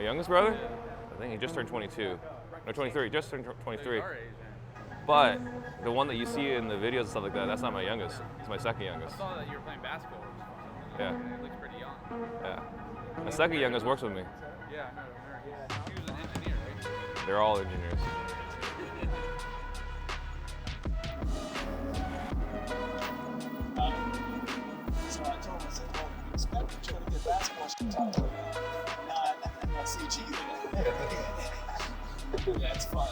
My youngest brother? I think he just turned 22. No, 23. Just turned 23. But the one that you see in the videos and stuff like that, that's not my youngest. It's my second youngest. I saw that you were playing basketball. Yeah. He looks pretty young. Yeah. My second youngest works with me. Yeah, I know. He was an engineer, right? They're all engineers. So I told him, I said, well, we expect that you're going to get basketball talk to not CG there. Yeah, it's fun.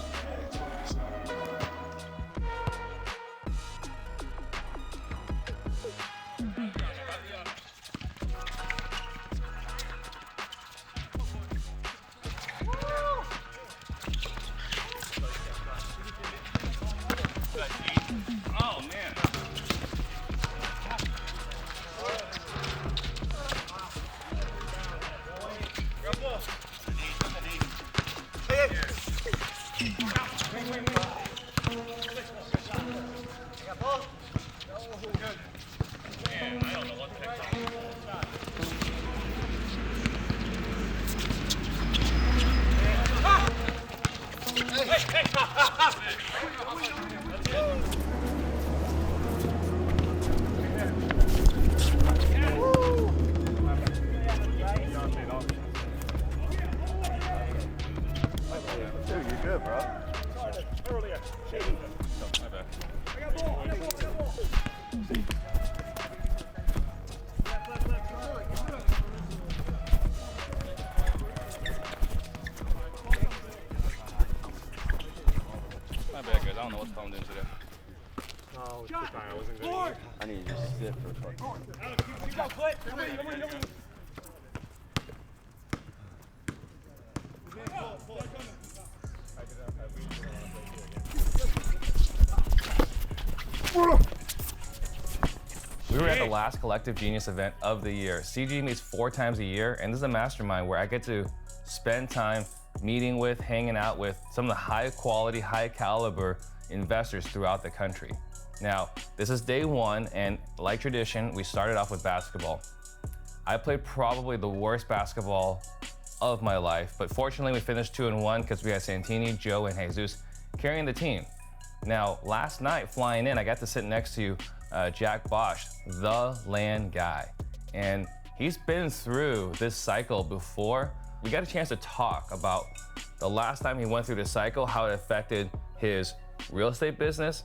Oh, man. Dude, you're good, bro. My bad, guys. I don't know what's coming in today. Oh, it's fine. I wasn't good. I need to just sit for a fucking. We were at the last Collective Genius event of the year. CG meets 4 times a year, and this is a mastermind where I get to spend time meeting with, hanging out with some of the high quality, high caliber investors throughout the country. Now, this is day 1, and like tradition, we started off with basketball. I played probably the worst basketball of my life, but fortunately we finished 2-1 because we had Santini, Joe, and Jesus carrying the team. Now, last night flying in, I got to sit next to Jack Bosch, the land guy. And he's been through this cycle before. We got a chance to talk about the last time he went through this cycle, how it affected his real estate business,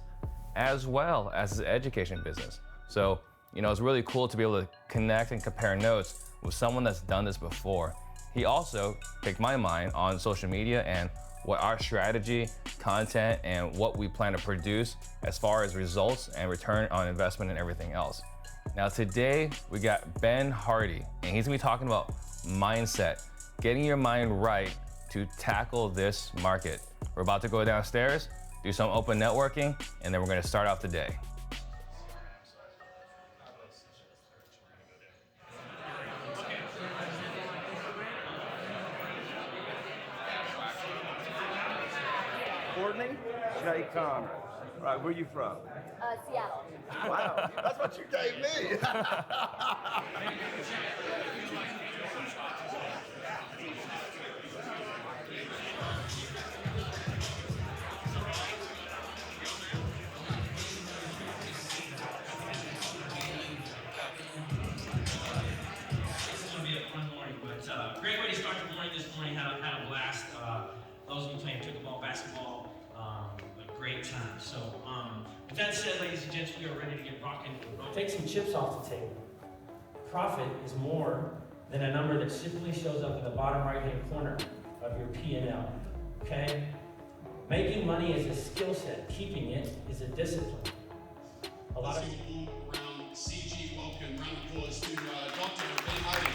as well as his education business. So, you know, it's really cool to be able to connect and compare notes with someone that's done this before. He also picked my mind on social media and what our strategy, content, and what we plan to produce as far as results and return on investment and everything else. Now today, we got Ben Hardy, and he's gonna be talking about mindset, getting your mind right to tackle this market. We're about to go downstairs, do some open networking, and then we're gonna start off the day. Courtney? Jay Connor. All right, where you from? Seattle. Wow, that's what you gave me. Great way to start the morning this morning. Had a blast. Those of you playing pickleball, basketball, a great time. So, with that said, ladies and gents, we are ready to get rocking. Take some chips off the table. Profit is more than a number that simply shows up in the bottom right-hand corner of your P&L. Okay? Making money is a skill set. Keeping it is a discipline. A lot of around CG, welcome, round of applause to Dr. Ben Hardy.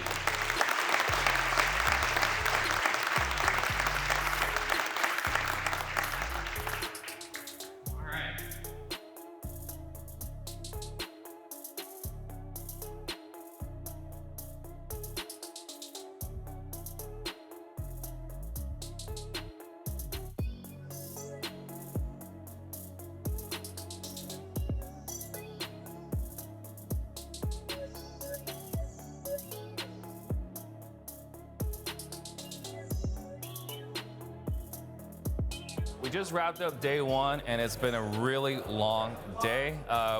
we just wrapped up day one, and it's been a really long day.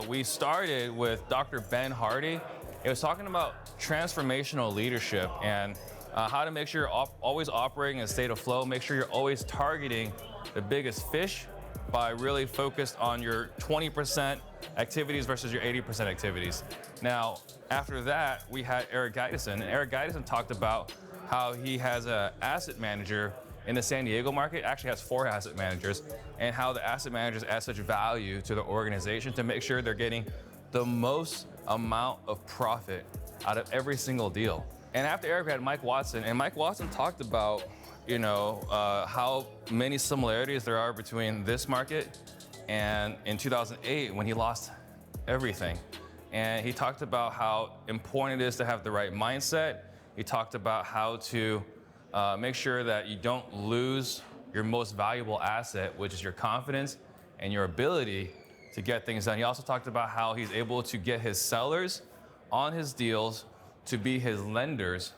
We started with Dr. Ben Hardy. It was talking about transformational leadership and how to make sure you're always operating in a state of flow, make sure you're always targeting the biggest fish by really focused on your 20% activities versus your 80% activities. Now, after that, we had Eric Gideson, and Eric Gideson talked about how he has an asset manager in the San Diego market, actually has 4 asset managers, and how the asset managers add such value to the organization to make sure they're getting the most amount of profit out of every single deal. And after Eric, we had Mike Watson, and Mike Watson talked about, how many similarities there are between this market and in 2008 when he lost everything. And he talked about how important it is to have the right mindset. He talked about how to make sure that you don't lose your most valuable asset, which is your confidence and your ability to get things done. He also talked about how he's able to get his sellers on his deals to be his lenders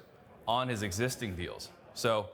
on his existing deals. So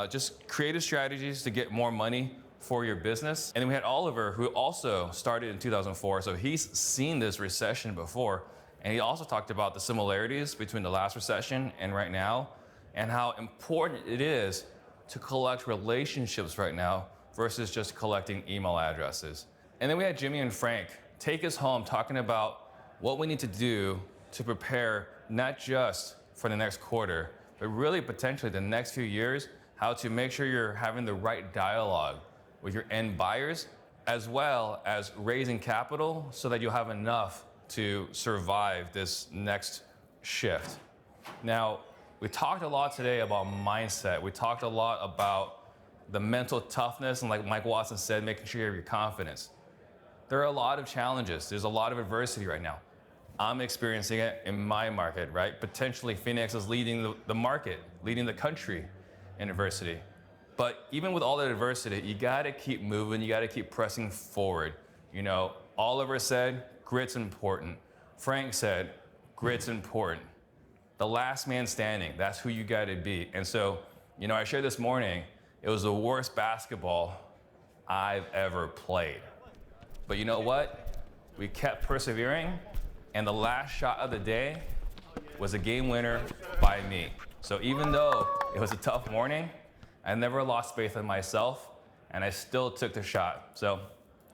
just creative strategies to get more money for your business. And then we had Oliver, who also started in 2004. So he's seen this recession before. And he also talked about the similarities between the last recession and right now, and how important it is to collect relationships right now versus just collecting email addresses. And then we had Jimmy and Frank take us home talking about what we need to do to prepare not just for the next quarter, but really potentially the next few years, how to make sure you're having the right dialogue with your end buyers, as well as raising capital so that you'll have enough to survive this next shift. Now, we talked a lot today about mindset. We talked a lot about the mental toughness, and like Mike Watson said, making sure you have your confidence. There are a lot of challenges. There's a lot of adversity right now. I'm experiencing it in my market, right? Potentially Phoenix is leading the market, leading the country in adversity. But even with all that adversity, you gotta keep moving, you gotta keep pressing forward. Oliver said, grit's important. Frank said, grit's important. The last man standing, that's who you gotta be. And so, I shared this morning, it was the worst basketball I've ever played. But you know what? We kept persevering, and the last shot of the day was a game winner by me. So even though it was a tough morning, I never lost faith in myself, and I still took the shot. So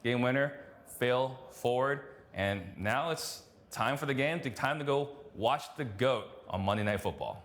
game winner, fail forward, and now it's time for the game, time to go watch the GOAT on Monday Night Football.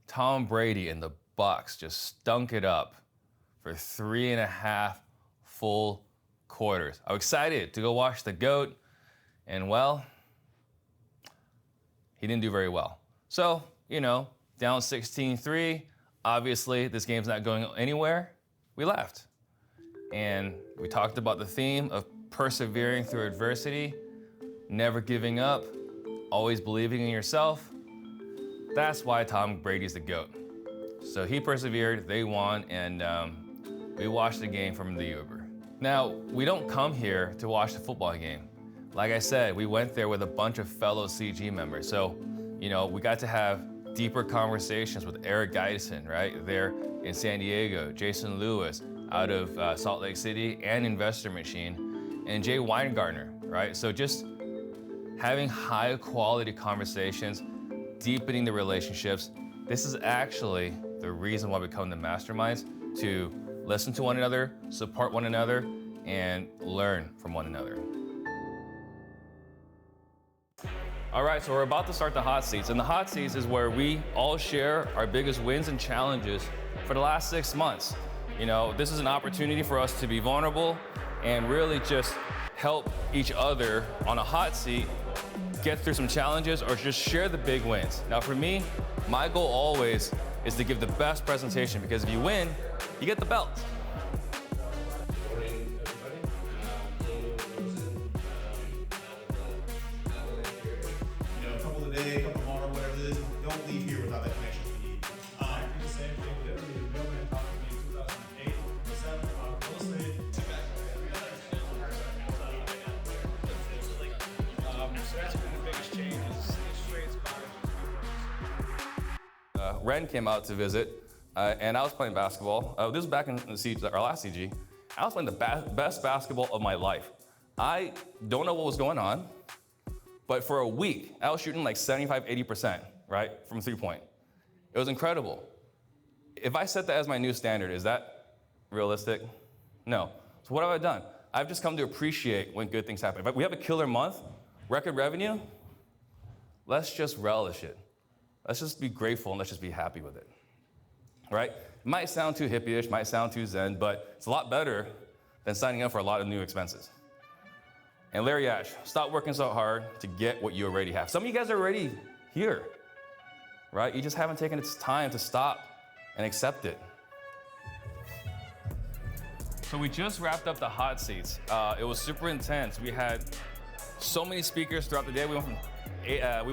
Tom Brady and the Bucs just stunk it up for 3.5 full quarters. I'm excited to go watch the GOAT, and well, he didn't do very well. So, down 16-3, obviously this game's not going anywhere. We left. And we talked about the theme of persevering through adversity, never giving up, always believing in yourself. That's why Tom Brady's the GOAT. So he persevered, they won, and we watched the game from the Uber. Now, we don't come here to watch the football game. Like I said, we went there with a bunch of fellow CG members. So, we got to have deeper conversations with Eric Gideson, right? There in San Diego, Jason Lewis out of Salt Lake City, and Investor Machine, and Jay Weingartner, right? So just having high quality conversations, deepening the relationships. This is actually the reason why we come to masterminds, to listen to one another, support one another, and learn from one another. All right, so we're about to start the hot seats. And the hot seats is where we all share our biggest wins and challenges for the last 6 months. You know, this is an opportunity for us to be vulnerable and really just help each other on a hot seat get through some challenges or just share the big wins. Now for me, my goal always is to give the best presentation because if you win, you get the belt. A couple today, a couple tomorrow, whatever it is, don't leave here without that connection you need. I did the same thing. Literally, the building talked to me in 2008, 2007 about real estate. So that's been the biggest change is interest rates, Ren came out to visit, and I was playing basketball. This was back in our last CG. I was playing the best basketball of my life. I don't know what was going on, but for a week, I was shooting like 75, 80%, right, from three-point. It was incredible. If I set that as my new standard, is that realistic? No. So what have I done? I've just come to appreciate when good things happen. If we have a killer month, record revenue, let's just relish it. Let's just be grateful and let's just be happy with it, right? It might sound too hippie-ish, might sound too zen, but it's a lot better than signing up for a lot of new expenses. And Larry Ash, stop working so hard to get what you already have. Some of you guys are already here, right? You just haven't taken its time to stop and accept it. So we just wrapped up the hot seats. It was super intense. We had so many speakers throughout the day. We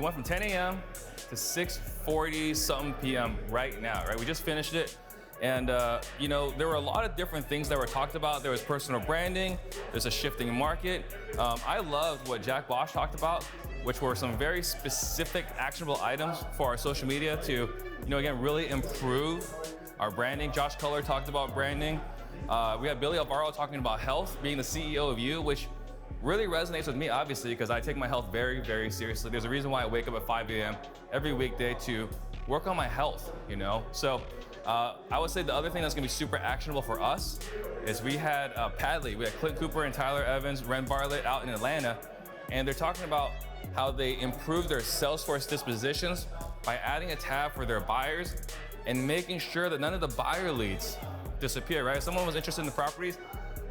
went from 10 a.m. to 6:40 something p.m. right now, right? We just finished it. And you know, there were a lot of different things that were talked about. There was personal branding, there's a shifting market. I loved what Jack Bosch talked about, which were some very specific actionable items for our social media to, you know, again, really improve our branding. Josh Culler talked about branding. We had Billy Alvaro talking about health, being the CEO of you, which really resonates with me, obviously, because I take my health very, very seriously. There's a reason why I wake up at 5 a.m. every weekday to work on my health, you know? So I would say the other thing that's gonna be super actionable for us is we had Padley, we had Clint Cooper and Tyler Evans, Ren Bartlett out in Atlanta, and they're talking about how they improve their Salesforce dispositions by adding a tab for their buyers and making sure that none of the buyer leads disappear, right? If someone was interested in the properties,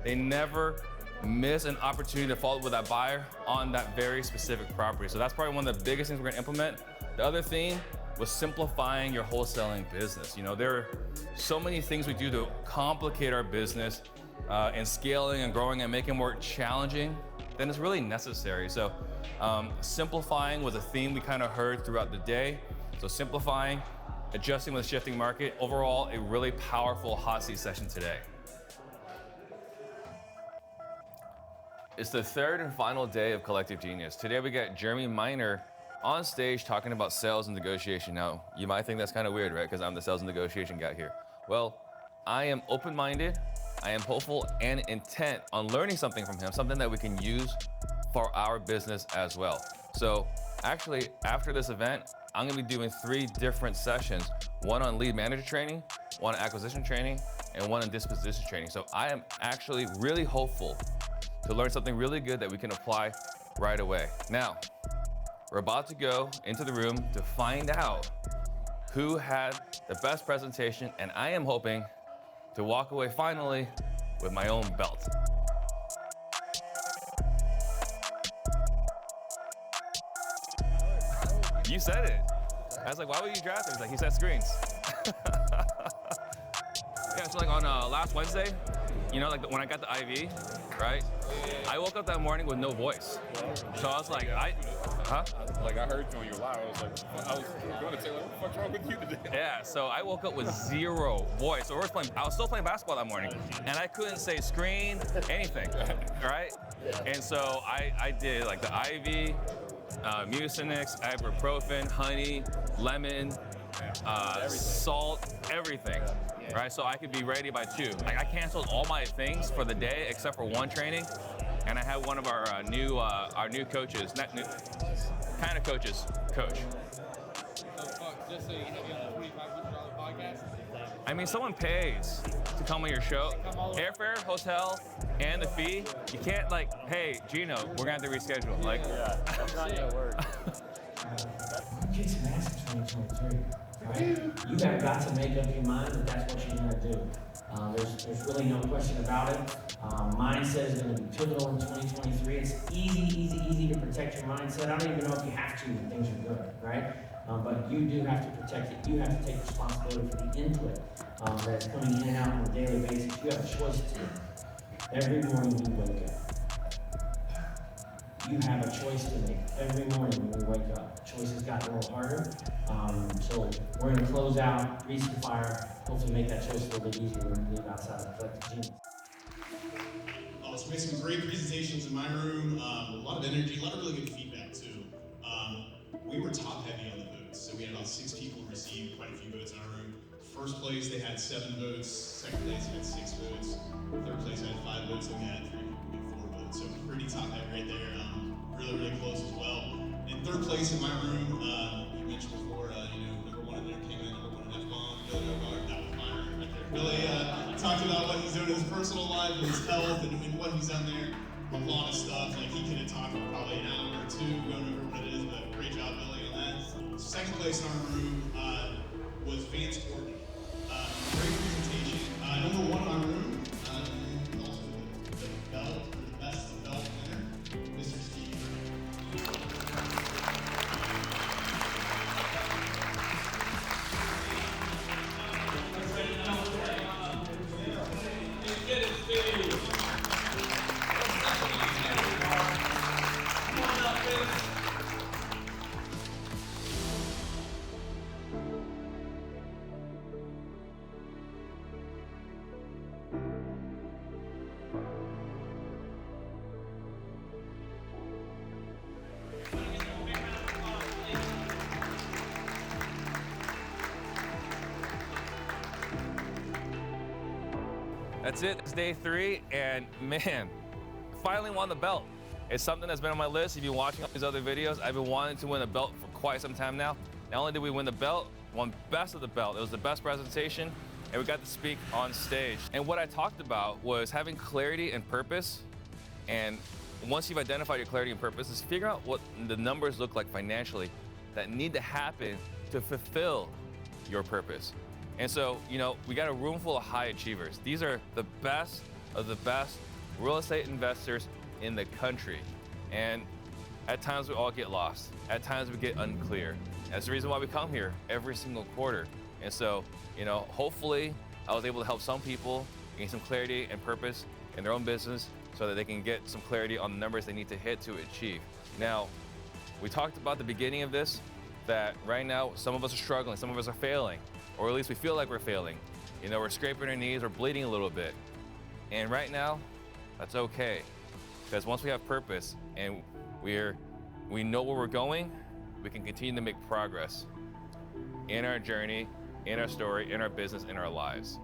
they never miss an opportunity to follow up with that buyer on that very specific property. So that's probably one of the biggest things we're gonna implement. The other thing was simplifying your wholesaling business. You know, there are so many things we do to complicate our business and scaling and growing and making it more challenging than is really necessary. So simplifying was a theme we kind of heard throughout the day. So simplifying, adjusting with a shifting market, overall, a really powerful hot seat session today. It's the third and final day of Collective Genius. Today we got Jeremy Miner on stage talking about sales and negotiation. Now, you might think that's kind of weird, right? Because I'm the sales and negotiation guy here. Well, I am open-minded, I am hopeful and intent on learning something from him, something that we can use for our business as well. So actually, after this event, I'm gonna be doing 3 different sessions, one on lead manager training, one on acquisition training, and one on disposition training. So I am actually really hopeful to learn something really good that we can apply right away. Now, we're about to go into the room to find out who had the best presentation, and I am hoping to walk away finally with my own belt. You said it. I was like, why would you draft him? He's like, he said screens. Yeah, so like on last Wednesday, you know, like when I got the IV, right? I woke up that morning with no voice. So I was like, Like I heard you on your live. I was like, I was going to say, like, what the fuck's wrong with you today? Yeah, so I woke up with 0 voice. So I was still playing basketball that morning, and I couldn't say screen, anything, right? And so I did like the IV, Mucinex, ibuprofen, honey, lemon, salt, everything. Right, so I could be ready by 2. Like I canceled all my things for the day except for one training, and I had one of our new coaches, not new, kind of coaches, coach. Oh fuck! Just so you have you on the $2,500 podcast. I mean, someone pays to come on your show. Airfare, hotel, and the fee, you can't like, hey, Gino, we're gonna have to reschedule. Like, Yeah, that's not gonna work. Kick some ass in 2023, right? You have got to make up your mind that that's what you're gonna do. There's really no question about it. Mindset is gonna be pivotal in 2023. It's easy to protect your mindset. I don't even know if you have to when things are good, right? But you do have to protect it. You have to take responsibility for the input that's coming in and out on a daily basis. You have a choice to make. Every morning you wake up. You have a choice to make every morning when you wake up. Choices got a little harder. So we're gonna close out, grease the fire, hopefully make that choice a little bit easier when we leave outside of collective genius. So we had some great presentations in my room, a lot of energy, a lot of really good feedback too. We were top heavy on the votes, so we had about 6 people receive quite a few votes in our room. First place, they had 7 votes. Second place, they had 6 votes. Third place, they had 5 votes, and we had 3 people get 4 votes. So pretty top heavy right there. Really close as well. In third place in my room, you mentioned before, number 1 in entertainment, number 1 in F-bomb, Billy O'Gard, that was my room right there. Billy talked about what he's doing in his personal life and his health and what he's done there. A lot of stuff, like he could have talked for probably an hour or 2 going over what it is, but great job, Billy, on that. Second place in our room was Vance Gordon. Great presentation. Number 1 in our room, also the belt, or the best belt winner, Mr. Steve. that's it. It's day 3, and man, finally won the belt. It's something that's been on my list. If you've been watching all these other videos, I've been wanting to win a belt for quite some time now. Not only did we win the belt, won best of the belt. It was the best presentation, and we got to speak on stage. And what I talked about was having clarity and purpose. And once you've identified your clarity and purpose, is figure out what the numbers look like financially that need to happen to fulfill your purpose. And so, we got a room full of high achievers. These are the best of the best real estate investors in the country. And at times we all get lost. At times we get unclear. That's the reason why we come here every single quarter. And so, hopefully I was able to help some people gain some clarity and purpose in their own business so that they can get some clarity on the numbers they need to hit to achieve. Now, we talked about the beginning of this, that right now some of us are struggling, some of us are failing, or at least we feel like we're failing. We're scraping our knees, we're bleeding a little bit. And right now, that's okay. Because once we have purpose and we know where we're going, we can continue to make progress in our journey, in our story, in our business, in our lives.